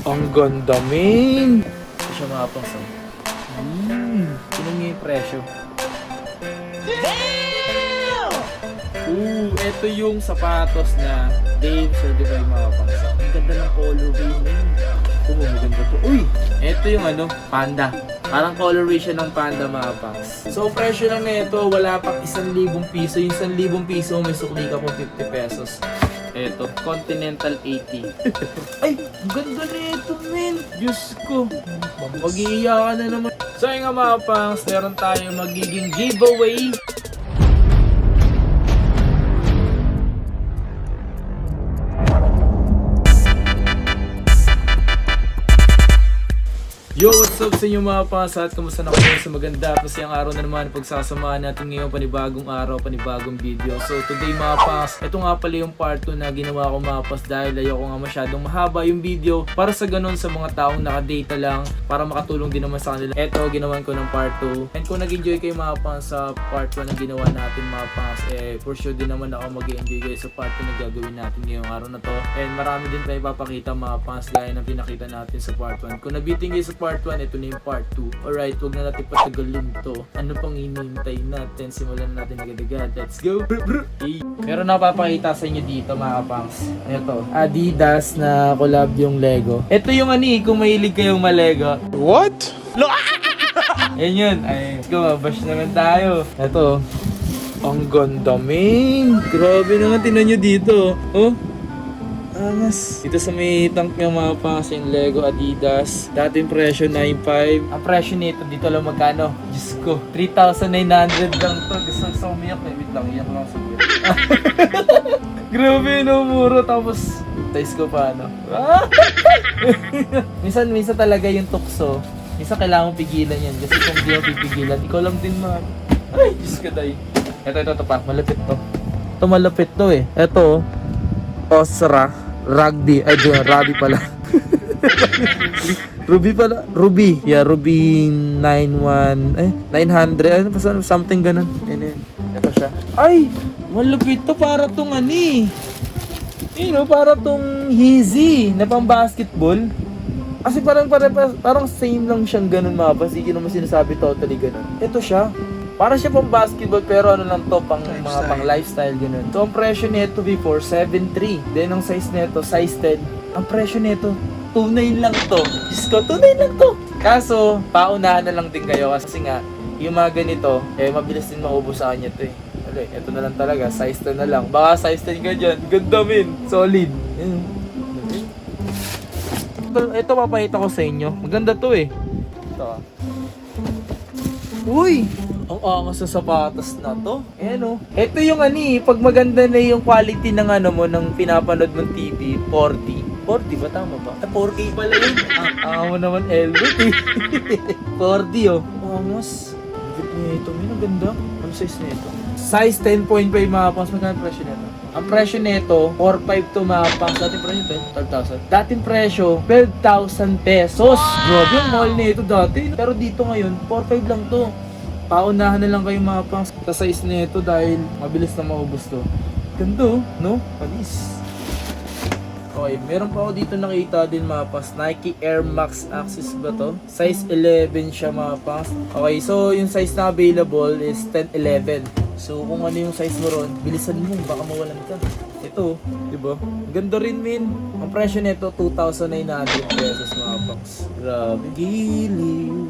Ang ganda, men. Ito siya mga pang sa. Tingnan niyo yung presyo. Ito yung sapatos na Dave certified mga pangsa. Ang ganda ng colorway men. Maganda to. Uy! Ito yung panda. Parang colorway siya ng panda mga pangs. So, presyo lang na ito, wala pang 1,000 piso. Yung 1,000 piso, may sukli ka po 50 pesos. Ito, Continental 80. Ay! Ang ganda na ito, men! Diyos ko! Mag-iiyakan na naman. So, yung nga mga pangs, meron tayong magiging giveaway. Yo, what's up sa inyo mga pasat? Kamusta na kayo sa maganda? Masayang araw na naman pagsasamahan natin ngayon, panibagong araw, panibagong video. So today mga pas, ito nga pala yung part 2 na ginawa ko mga pas dahil ayoko nga masyadong mahaba yung video para sa ganun sa mga taong nakadata lang para makatulong din naman sa kanila. Ito, ginawan ko ng part 2. And kung nag-enjoy kayo mga pas sa part 1 na ginawa natin mga pas, for sure din naman ako mag-enjoy kayo sa part 2 na gagawin natin ngayong araw na to. And marami din tayo ipapakita mga pas gaya ng pinakita natin sa part 1. Kung nabitin kayo sa part 1, ito na yung part 2. Alright, huwag na natin patagalin to. Ano pang hinihintay natin? Simulan natin agad-agad. Let's go! Hey. Meron na papakita sa inyo dito mga kapangs. Ito, Adidas na collab yung Lego. Ito yung kung mahilig kayong ma-Lego. What? Yan yun. Ay, gumabash naman tayo. Ito, ang ganda, men. Grabe naman, tinan nyo dito. Oh, angas. Dito sa may tank ng mga pangas yung Lego Adidas. Dating presyo 9.5. Ang presyo nito dito lang magkano? Diyos ko, 3,900 lang to. Gusto ko umiyak eh. Wait lang, iyak lang sa grabe no, mura. Tapos, taste ko pa minsan talaga yung tukso. Minsan kailangan mong pigilan yan. Kasi kung di mo pipigilan, ikaw lang din man. Ay, Diyos ko day. Ito pa. Malapit to. Ito malapit to eh. Ito, Osra. Rugby. Ay, Ruby pala. Ruby pala. Ruby. Yeah, Ruby 900. Ano pa something ganun. Ito siya. Ay! Malupit to para tong para tong Yeezy na pang basketball. Kasi parang same lang siyang ganun mga pas. Hindi naman sinasabi totally ganun. Ito siya. Para siya pang basketball pero lang to pang mga pang lifestyle ganun. So ang presyo nito before 7.3. Then ang size nito size 10. Ang presyo nito 2.9 lang to. Diyos ko, 2.9 lang to. Kaso paunahan na lang din kayo kasi nga yung mga ganito mabilis din maubos sa kanya to eh. Okay, ito na lang talaga, size 10 na lang. Baka size 10 ka dyan. Ganda men, solid. Ito papakita ko sa inyo. Maganda to eh. Ito. Uy! Ang angas sa sapatos na to. Ayan o. Ito yung pag maganda na yung quality ng mo, ng pinapanood mong TV, 40. 40 ba? Tama ba? 4K pala yun. Mo naman Elbert eh. 40 oh. Angas. Bigit niya ito. May ganda. Ano size na ito? Size 10.5 mga pangs. Magkano presyo nito? Ang presyo nito, 4.5 to mga pangs. Dating presyo 12,000. Dating presyo, 12,000 pesos. Grabe yung mahal nito dati. Pero dito ngayon, 4.5 lang to. Paunahan na lang kayo mga pangs sa size nito dahil mabilis na maubos to. Ganda no? Panis. Okay, meron pa ako dito nakita din mga pangs. Nike Air Max Axis ba to? Size 11 siya mga pangs. Okay, so yung size na available is 10-11. So kung ano yung size mo ron, bilisan mo, baka mawalan ka. Ito, diba? Ganda rin min. Ang presyo nito 2,900 pesos mga pangs. Grabe, giliw.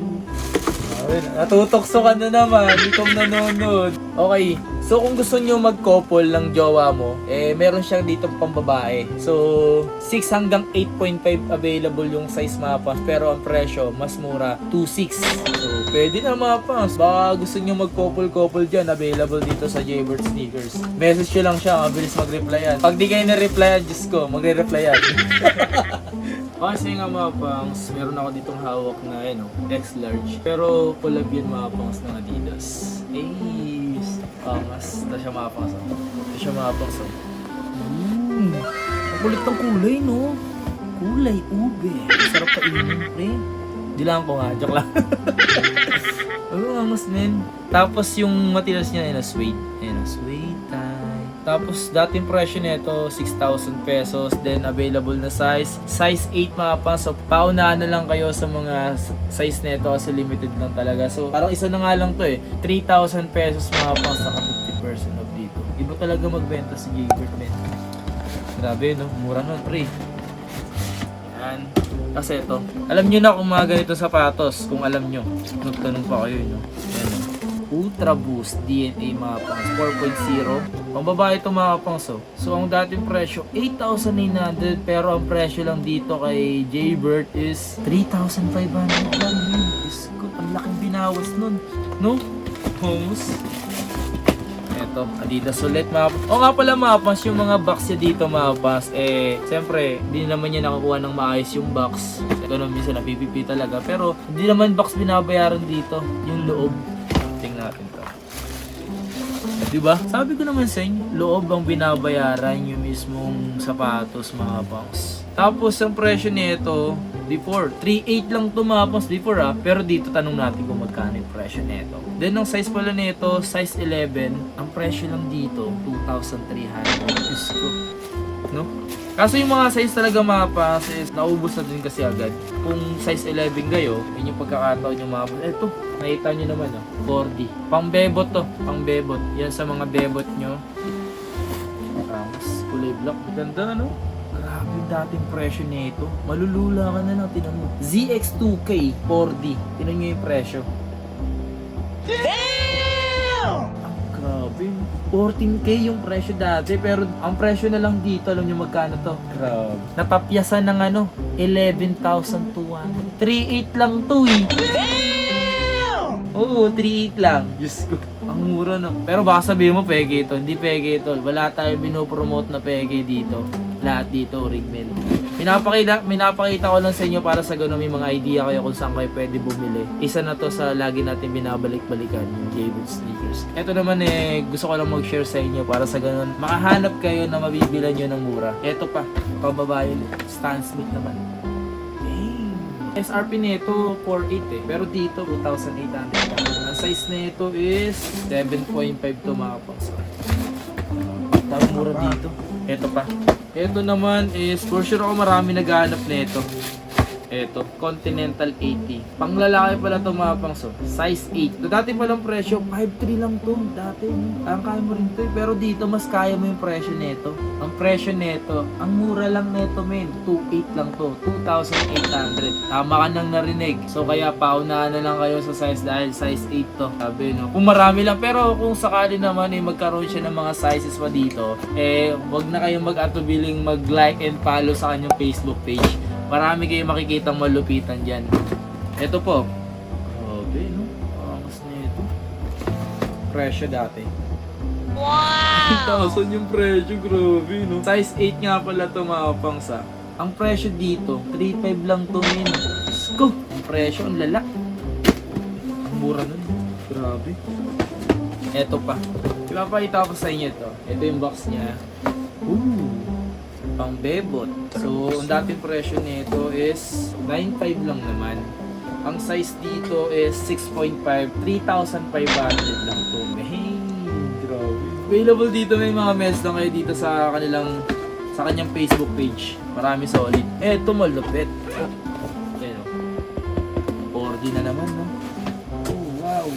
Natutokso ka na naman, ikaw nanonood. Okay, so kung gusto nyo mag-couple ng jowa mo, meron siyang dito pang babae. So, 6 hanggang 8.5 available yung size mga pangs. Pero ang presyo, mas mura, 2.6. So, pwede na mga pangs. Baka gusto nyo mag-couple dyan, available dito sa Jaybird Sneakers. Message nyo lang siya, mabilis mag-replyan. Pag di kayo na-replyan, Diyos ko, magre-replyan. Kasi nga mga pangs, meron ako ditong hawak na X large. Pero collab yan mga pangs ng Adidas. Pangas. Ito siya mga pangs. Ang kulit ng kulay no. Kulay ube. Sarap kainin pre. Dilaan ko nga, joke lang. Angas men. Tapos yung materials niya suede. Suede tie. Tapos dating presyo nito 6,000 pesos. Then available na size 8 mga pangs. So paunahan na lang kayo sa mga size nito kasi limited lang talaga. So parang isa na nga lang to 3,000 pesos mga pangs, saka 50% off dito. Iba talaga magbenta si Jaybird, men. Grabe no, mura nun pre. Yan. Kasi ito, alam nyo na kung mga ganito sapatos, kung alam nyo. Nagtanong pa kayo, no? Yan, no? Ultra Boost DNA mga pangs, 4.0. Ang babae ito mga pangs, so ang dating presyo 8,900, pero ang presyo lang dito kay Jaybird is 3,500 lang. Diyos ko, ang laking binawas nun, no? Homes. Ito, Adidas ulit mga. O nga pala mga pangs, yung mga box niya dito mga pangs, siyempre, hindi naman niya nakukuha ng maayos yung box. Ito naman minsan napipipi talaga, pero hindi naman box binabayaran dito, yung loob. Tingnan natin to. Diba? Sabi ko naman sa inyo, loob ang binabayaran yung mismong sapatos mga pangs. Tapos ang presyo nito, before 3,800 lang to mga pangs before pero dito tanong natin kung magkano yung presyo nito. Then ang size pala nito, size 11, ang presyo lang dito 2,300. Diyos ko, no? Kaso yung mga size talaga mga pangs is naubos na din kasi agad. Kung size 11 kayo, yun yung pagkakataon yung mga pangs. Eto, nakita nyo naman 4D. Pang bebot to, pang bebot. Yan sa mga bebot nyo. Kulay black, ganda no? Grabe yung dating presyo nito. Malulula ka na lang, tinan mo. ZX2K 4D. Tinan nyo yung presyo. Damn! Ang grabe. 14K yung presyo dati, pero ang presyo na lang dito, alam nyo magkano to? Grabe. Napapyasan ng 11,200. 3,800 lang to Oo, 3,800 lang. Diyos ko. Ang mura no. Pero baka sabihin mo peke ito. Hindi peke ito. Wala tayong binopromote na peke dito. Lahat dito, Rigmen. Minapakita ko lang sa inyo para sa ganun may mga idea kayo kung saan kayo pwede bumili. Isa na to sa lagi natin binabalik-balikan, yung Jaybird sneakers. Ito naman gusto ko lang mag-share sa inyo para sa ganun makahanap kayo na mabibilan nyo ng mura. Ito pa, pambabae, Stan Smith naman. SRP nito 4,800 pero dito 2,800. Ang size nito is 7.5 to mga pangs. Tawag mura dito. Ito pa. Ito naman is for sure ako marami naghahanap nito. Ito, Continental 80. Panglalaki pala to mga pangs. Size 8. Dati palang presyo 5,300 lang to. Dati, ang kaya mo rin to. Pero dito mas kaya mo yung presyo nito. Ang presyo nito, ang mura lang nito men, 2,800 lang to. 2,800. Tama ka nang narinig. So kaya paunahan na lang kayo sa size dahil size 8 to. Sabi no. Kung marami lang, pero kung sakali naman magkaroon siya ng mga sizes pa dito, wag na kayong mag-atubiling mag-like and follow sa kanyang Facebook page. Marami kayong makikitang malupitan dyan. Ito po. Grabe, no? Angas na ito. Presyo dati. Wow! 1,000 yung presyo, grabe, no? Size 8 nga pala ito mga pangsa. Ang presyo dito, 3,500 lang ito, min. Sko! Ang presyo, ang lala. Ang mura nun. Grabe. Ito pa. Ipapakita ko sa inyo ito. Ito yung box niya. Ooh! Pang bebot. So, ang dating presyo nito is 9,500 lang naman. Ang size dito is 6.5, 3,500 lang to. Hey, grabe. Available dito, may mga meds lang kayo dito sa kanyang Facebook page. Marami solid. Eto malupit. Pero 4D na naman, no? Oh, wow.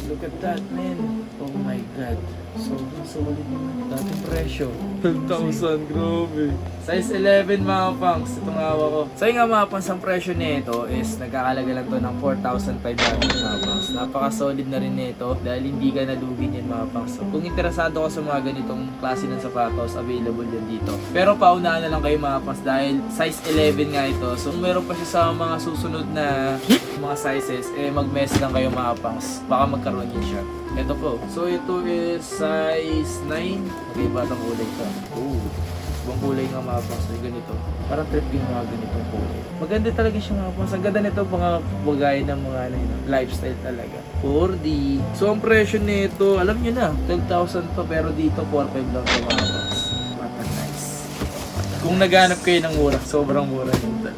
Look at that, man. Oh my God. Solid naman. Dating presyo. 10,000, grabe. Size 11 mga pangs. Itong hawak ko. So yung mga pangs, ang presyo nito is nagkakalaga lang to ng 4,500 mga pangs. Napaka-solid na rin nito dahil hindi ka nalugin yan mga pangs. So, kung interesado ka sa mga ganitong klase ng sapatos, available yan dito. Pero paunahan na lang kayo mga pangs dahil size 11 nga ito. So kung meron pa siya sa mga susunod na mga sizes, mag-mess lang kayo mga pangs. Baka magkaroon yun siya. Ito po. So ito is size 9. Okay, batang kulay ito. Oh, ibang kulay nga mga pangs. Ganito. Parang trip yung mga ganitong kulay. Maganda talaga siya mga pangs. Ang ganda nito mga bagay ng mga lifestyle talaga. 4D. So ang presyo nito, alam nyo na, 12,000 to pero dito 4,500 lang ito mga pangs. What a nice. Kung naghanap kayo ng mura, sobrang mura nito.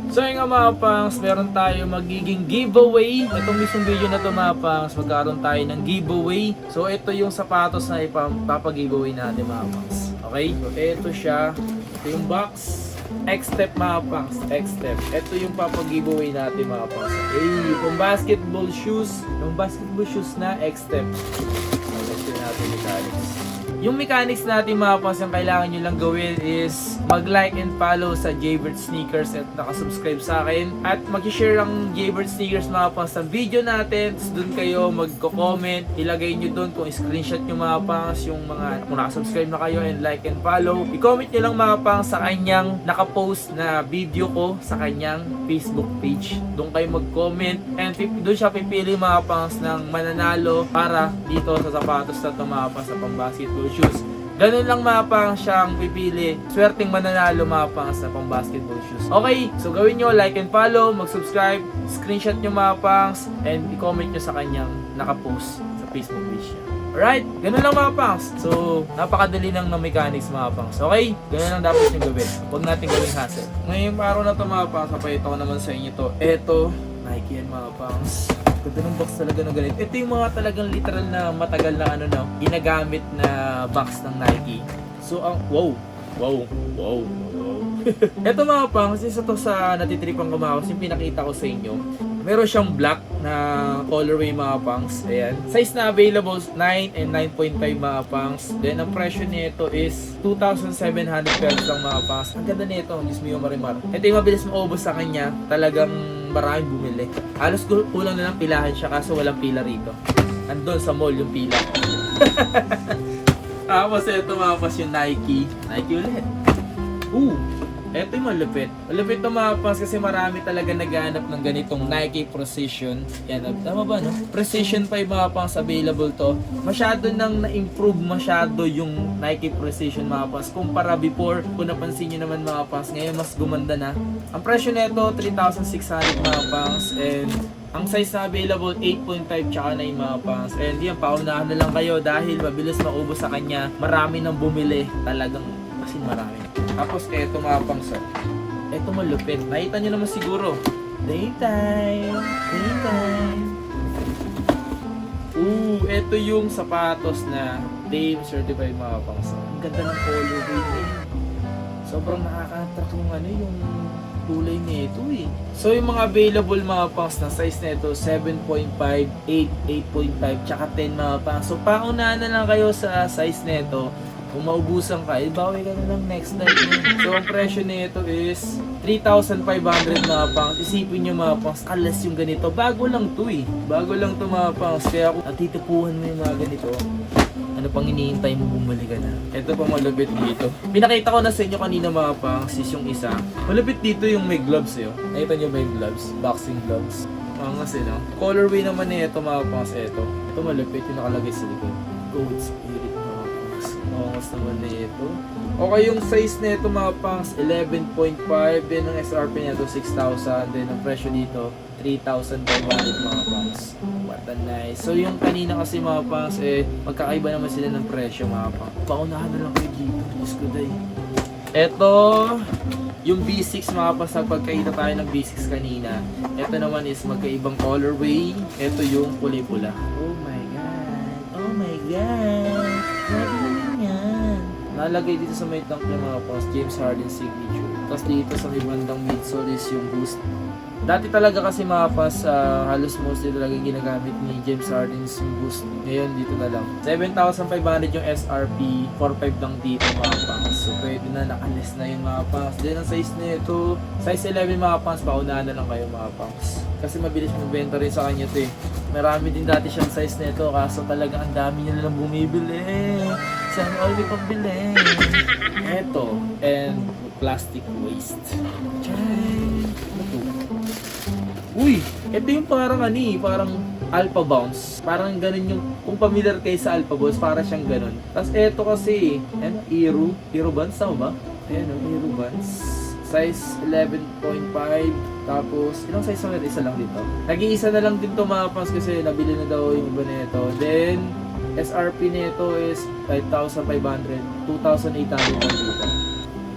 So So yun nga mga pangs, meron tayo magiging giveaway. Itong mismong video na to mga pangs, magkaroon tayo ng giveaway. So ito yung sapatos na ipapag-giveaway natin mga pangs. Okay? So ito siya. Ito yung box. X-Step mga pangs. X-Step. Ito yung papag-giveaway natin mga pangs. Okay, yung basketball shoes. Yung basketball shoes na X-Step. Ito natin mechanics. Yung mechanics natin mga pangs, yung kailangan nyo lang gawin is mag-like and follow sa Jaybird Sneakers at nakasubscribe sa akin. At mag-share ang Jaybird Sneakers mga pangs sa video natin. Tapos dun kayo magko-comment. Ilagay nyo dun kung screenshot nyo mga pangs yung mga kung nakasubscribe na kayo and like and follow. I-comment nyo lang mga pangs sa kanyang nakapost na video ko sa kanyang Facebook page. Doon kayo mag-comment and doon siya pipili mga pangs ng mananalo para dito sa sapatos na ito mga pangs sa pang-basketball shoes. Ganun lang mga pang siyang pipili. Swerteng mananalo mga pang sa pang basketball shoes. Okay, so gawin nyo like and follow, mag-subscribe, screenshot nyo mga pangs, and i-comment nyo sa kanyang nakapost sa Facebook page niya. Alright, ganun lang mga pangs. So, napakadali lang ng mechanics mga pangs. Okay, ganun lang dapat yung gawin. Huwag natin gawing hassle. Ngayong araw na to mga pangs, napayito ko naman sa inyo to. Eto, Nike yan mga pangs. Ganda ng box talaga ng ganito. Ito yung mga talagang literal na matagal na ginagamit na box ng Nike. So, wow. Ito mga pangs, isa to sa natitripan ko mga pangs, yung pinakita ko sa inyo. Meron siyang black na colorway mga pangs. Ayan. Size na available 9 and 9.5 mga pangs. Then ang presyo nito is 2,700 pesos lang mga pangs. Ang ganda nito, Diyos mio marimar. Ito yung mabilis maubos sa kanya. Talagang maraming bumili. Halos kulang na lang pilahan siya kaso walang pila rito. Andun sa mall yung pila. Tapos ito mga pangs yung Nike. Nike ulit. Ito yung malupit. Malupit ito mga pangs kasi marami talaga naghahanap ng ganitong Nike Precision. Yan, tama ba no? Precision 5 mga pangs available to. Masyado nang na-improve masyado yung Nike Precision mga pangs. Kumpara before, kung napansin nyo naman mga pangs, ngayon mas gumanda na. Ang presyo nito 3,600 mga pangs. And ang size na available 8.5 tsaka 9 mga pangs. And yan, paunahan na lang kayo dahil mabilis maubos sa kanya. Marami nang bumili. Talagang kasi marami. Tapos eto mga pangs, eto malupit. Nakita nyo naman siguro. Daytime. Eto yung sapatos na Dame certified mga pangs. Ang ganda ng colorway niya. Sobrang nakaka-attract yung kulay nito eh. So yung mga available mga pangs na size nito 7.5, 8, 8.5, tsaka 10 mga pangs. So paunahan na lang kayo sa size nito. Kung maubusan ka, bawi ka na lang next time. So, ang presyo nito is 3,500 mga pangs. Isipin nyo mga pangs, alas yung ganito. Bago lang to eh. Bago lang to mga pangs. Kaya kung natitipuhan mo yung mga ganito, ano pang iniintay mo, bumali ka na. Ito pa malupit dito. Pinakita ko na sa inyo kanina mga pangs, is yung isa. Malupit dito yung may gloves eh. Nakita nyo ba yung gloves? Boxing gloves. Pangas eh no? Colorway naman eh ito mga pangs. Ito malupit yung nakalagay sa likod. Goat Spirit. Angas naman na ito. Okay, yung size na ito mga pangs 11.5. Then ang SRP nito 6,000. Then ang presyo dito 3,500 mga pangs. What a nice. So yung kanina kasi mga pangs magkakaiba naman sila ng presyo mga pangs. Paunahan na lang kayo dito. Diyos ko day. Ito yung B6 mga pangs. Pagkakita tayo ng B6 kanina. Ito naman is magkaibang colorway. Ito yung kulay pula. Oh my god. Grabe naman yan. Nalagay dito sa may tank ng mga pangs, James Harden signature. Tapos dito sa may bandang midsole is yung boost. Dati talaga kasi mga pangs, halos mostly talaga ginagamit ni James Harden yung boost. Ngayon dito na lang. 7,500 yung SRP, 4,500 lang dito mga pangs. So pwede na, nakalis na yung mga pangs. Then ang size nito, size 11 mga pangs, paunahan na lang kayo mga pangs. Kasi mabilis magbenta rin sa kanya to eh. Marami din dati siyang size nito, kaso talaga ang dami niya lang bumibili. Sana all may pambili. Eto, and plastic waste. Chay! Uy! Ito yung parang parang Alpha Bounce. Parang ganun yung, kung familiar kayo sa Alpha Bounce, parang siyang ganun. Tapos eto kasi, Hero Buns, tama ba? Ayan o, Hero Buns. Size 11.5. Tapos, ilang size naman? Isa lang dito. Nag-iisa na lang din to mga pangs kasi nabili na daw yung iba nito. Then, SRP nito is 5,500. 2,800 lang dito.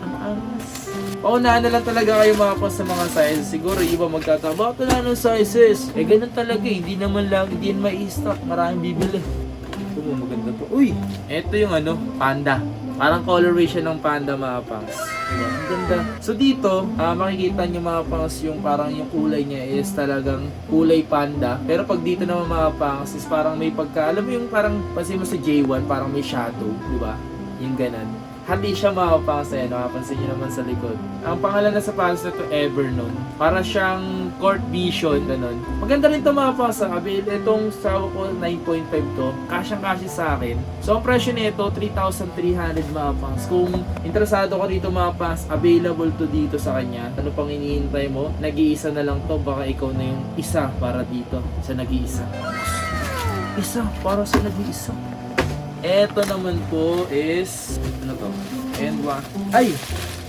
Ang angas. Paunahan na lang talaga kayo mga pas sa mga sizes. Siguro iba magtataka, bakit wala ng sizes? Eh ganun talaga, hindi naman mai-stock, maraming bibili. Ito mo, maganda po. Uy! Ito yung ano, panda. Parang colorway siya ng panda mga pangs. Diba? Ang ganda. So dito, makikita nyo mga pangs yung parang yung kulay niya is talagang kulay panda. Pero pag dito naman mga pangs is parang may pagka, alam mo yung parang, pansin mo sa J1, parang may shadow. Diba? Yung ganan. Hati siya mga pangs na yan, nakapansin nyo naman sa likod. Ang pangalan na sa pangs na to, Everknown. Para siyang Court Vision, ganun. Maganda rin to mga pangs sa kabil. Itong sawa ko, 9.5 to. Kasyang-kasya sa akin. So, ang presyo nito, 3,300 mga pangs. Kung interesado ka dito mga pangs, available to dito sa kanya. Ano pang iniintay mo? Nag-iisa na lang to. Baka ikaw na yung isa para dito sa nag-iisa. Isa para sa nag-iisa. Eto naman po is, ano to? And one. Ay!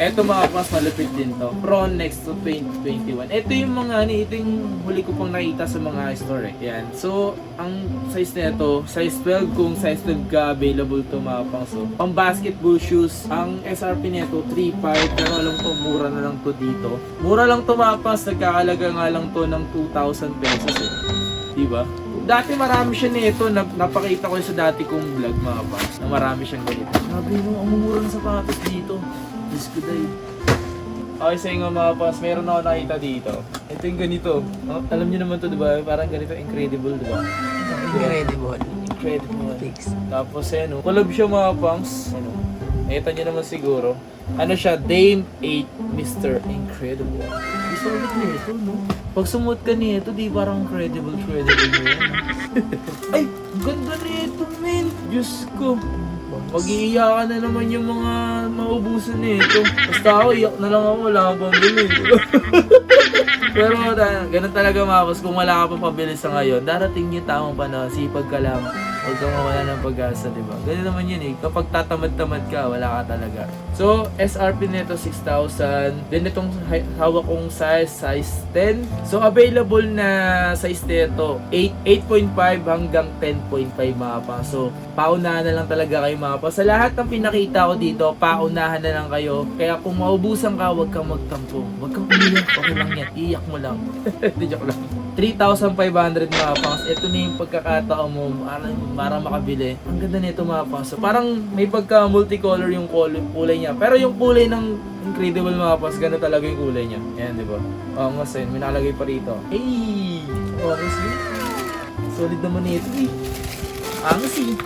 Eto mga mas malapit din to. Pro Next to 2021. Ito yung mga, ito yung huli ko pang nakita sa mga store eh. Yan. So, ang size nito, size 12 kung size 12 ka available to mga pang. So, pang basketball shoes, ang SRP nito 3.5 pero alam ko mura na lang to dito. Mura lang to mga pang, nagkakalaga nga lang to ng 2,000 pesos eh. Diba? Dati marami siya nito, napakita ko sa dati kong vlog mga paps, na marami siyang ganito. Sabi mo, ang mura ng sapatos dito. Diyos ko dahil. Okay, sa inyo mga paps, meron ako nakita dito. Ito yung ganito. Alam niyo naman to, diba? Parang ganito, incredible, diba? Incredible. Fix. Tapos, ano, collab siya mga paps. Ano, nakita niyo naman siguro. Ano siya, Dame 8 Mr. Incredible. Gusto ulit nito, no? Pag sumuot ka nito, di parang credible mo yan. Ay, ganda nito, men. Diyos ko. Mag-iiyakan na naman yung mga maubusan nito. Basta ako, iyak na lang ako, wala akong pambili. Pero ganun talaga mga boss, kung wala ka pa pabili sa ngayon, darating yung tamang panahon, sipag ka lang. Huwag kang mawala ng pag-asa, di ba? Ganun naman yun eh. Kapag tatamad-tamad ka, wala ka talaga. So, SRP nito 6,000. Then itong hawak kong size 10. So, available na size nito 8.5 hanggang 10.5 mga pa. So, paunahan na lang talaga kayo mga pa. Sa lahat ng pinakita ko dito, paunahan na lang kayo. Kaya kung maubusan ka, huwag kang magtampo. Huwag kang umiyak. Okay lang yan. Iyak mo lang. Hindi, joke lang. 3,500 mga pangs. Ito na yung pagkakataon mo para makabili. Ang ganda nito mga pangs. So, parang may pagka multicolor yung kulay niya. Pero yung kulay ng Incredible mga pangs, ganda talaga yung kulay niya. Ayan, di ba? Oo nga sa'yo. May nakalagay pa rito. Hey! Oo nga sa'yo. Solid naman ito eh. Angas eh.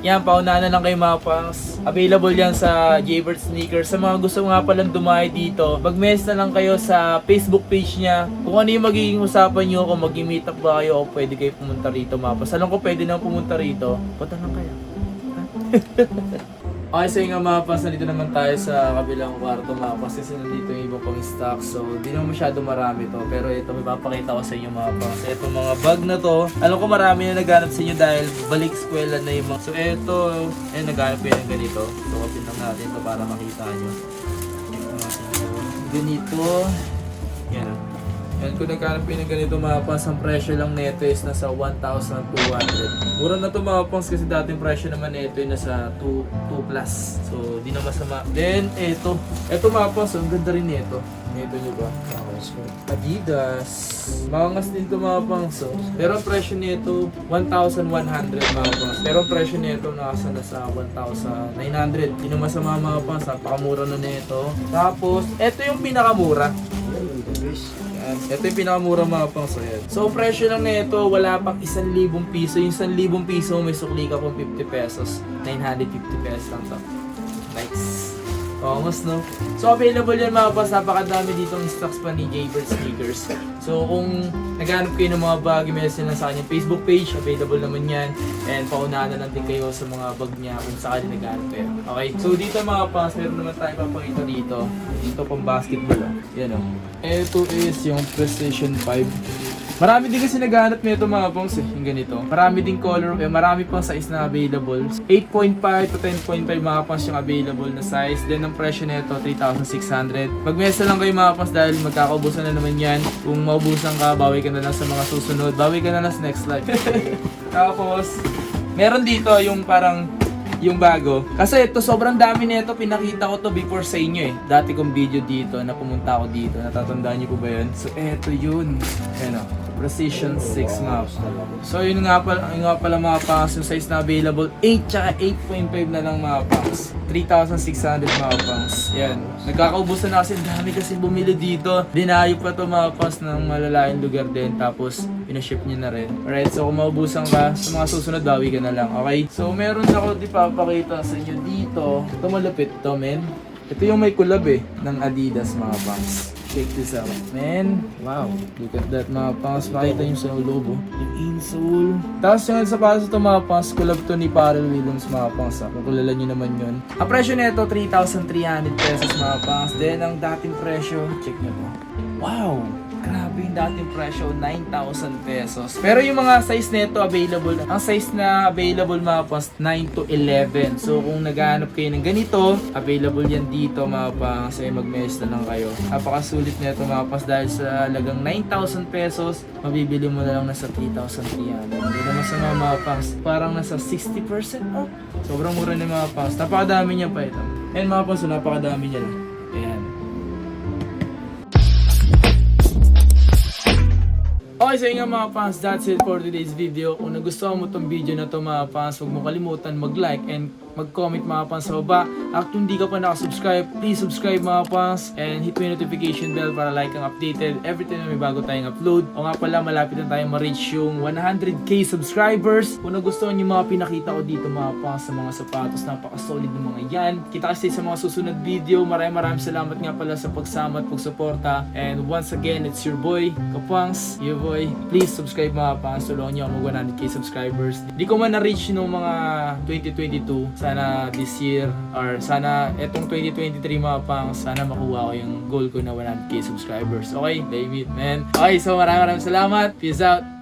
Yan, paunahan na lang kayo mga pangs. Available yan sa Jaybird Sneakers. Sa mga gusto nga palang dumayo dito, mag-message na lang kayo sa Facebook page niya. Kung ano yung magiging usapan nyo, kung mag-meet up ba kayo, o pwede kayo pumunta rito mga pangs. Alam ko pwede na pumunta rito. Punta lang kayo. Okay, so yung mga pangs, nandito naman tayo sa kabilang kwarto mga pangs. Kasi nandito yung iba pang stock. So, di naman masyado marami to. Pero ito, may papakita ko sa inyo mga pangs. Itong mga bag na to, alam ko marami na naghanap sa inyo dahil balik eskwela na yung mga. So, ito, naghanap ko yung ganito. So, kapin lang natin to para makita nyo. Ganito. Yan. Yan, kung naghanap ko yung ganito mga pangs, ang presyo lang neto is nasa 1,200. Mura na to mga pangs kasi dating presyo naman neto ay nasa 2 plus. So, di na masama. Then, ito mga pangs, ang ganda rin nito. Ito nyo ba? Adidas. Makangas din to mga pangs. Pero ang presyo nito, 1,100 mga pangs. Pero ang presyo nito nasa 1,900. Di na masama mga pangs, napakamura na nito. Tapos, ito yung pinakamura. Ito yung pinakamura mga pangs. So, presyo lang nito, wala pang 1,000 piso. Yung 1,000 piso, may sukli ka pang 50 pesos. 950 pesos lang to. Nice. Mas no? So, available yan mga pangs. Napakadami ditong stocks pa ni Jaybird Sneakers. So, kung naghanap kayo ng mga bag, i-message lang sa kanyang Facebook page. Available naman yan. And paunahan na lang din kayo sa mga bag niya kung sakali naghanap kayo. Okay? So, dito mga pangs, meron naman tayo papakita dito. Dito pang basketball. Yan o. Ito is yung PlayStation 5. Marami din kasi naghahanap nito mga pangs yung ganito. Marami din color, marami pang size na available. 8.5 to 10.5 mga pangs yung available na size. Then ang presyo nito 3,600. Mag-mesa lang kayo mga pangs dahil magkakaubusan na naman yan. Kung maubusan ka, bawi ka na lang sa mga susunod. Bawi ka na lang sa next live. Tapos, meron dito yung parang yung bago. Kasi ito, sobrang dami nito. Pinakita ko to before sa inyo eh. Dati kong video dito na pumunta ako dito. Natatandaan niyo po ba yun? So, eto yun. Ayan o. Precision 6 map. So, yun nga pala mga pangs. Yung size na available, 8 tsaka 8.5 na lang mga pangs. 3,600 mga pangs. Yan. Nagkakaubusan na kasi. Dami kasi bumili dito. Dinayo pa to mga pangs ng malalayong lugar din. Tapos, pinaship nyo na rin. Alright, so kung maubusan ka, sa mga susunod, bawi ka na lang. Okay? So, meron ako ipapakita sa inyo dito. Ito malapit to, men. Ito yung may collab eh, ng Adidas mga pangs. Check this out, man. Wow, look at that mga pangs. Makita nyo sa loob, oh. Yung insole. Tapos yung sapatos ito mga pangs, collab to ni Pharrell Williams mga pangs. Kung kilala nyo naman yun. Ang presyo nito, 3,300 pesos mga pangs. Then, ang dating presyo, check nyo po. Wow! Grabe yung dating presyo, 9,000 pesos. Pero yung mga size nito available, ang size na available mga pangs, 9 to 11. So kung naghahanap kayo ng ganito, available yan dito mga pangs. Ay mag-message na lang kayo. Napakasulit nito mga pangs dahil sa lagang 9,000 pesos, mabibili mo na lang nasa 3,300. Hindi naman sa mga pangs, parang nasa 60% off. Sobrang mura na mga pangs. Napakadami niya pa ito. And mga pangs, napakadami niya lang. Ayan. Okay, so yun nga mga fans, that's it for today's video. Kung nagustuhan mo tong video na to mga fans, huwag mo kalimutan mag-like and mag-comment mga fans sa baba. At kung hindi ka pa nakasubscribe, please subscribe mga fans and hit mo yung notification bell para like kang updated every time na may bago tayong upload. O nga pala, malapit na tayong ma-reach yung 100k subscribers. Kung nagustuhan yung mga pinakita ko dito mga fans sa mga sapatos, napaka-solid ng mga yan. Kita kasi sa mga susunod video. Maraming salamat nga pala sa pagsama at pagsuporta. And once again, it's your boy, Kapangs, your boy. Please subscribe mga fans. Tulungan nyo ako mag 100k subscribers. Di ko man na-reach nung mga 2022. Sana this year or sana etong 2023 mga pang, sana makuha ko yung goal ko na 100k subscribers. Okay, David, man. Okay, so maraming salamat. Peace out.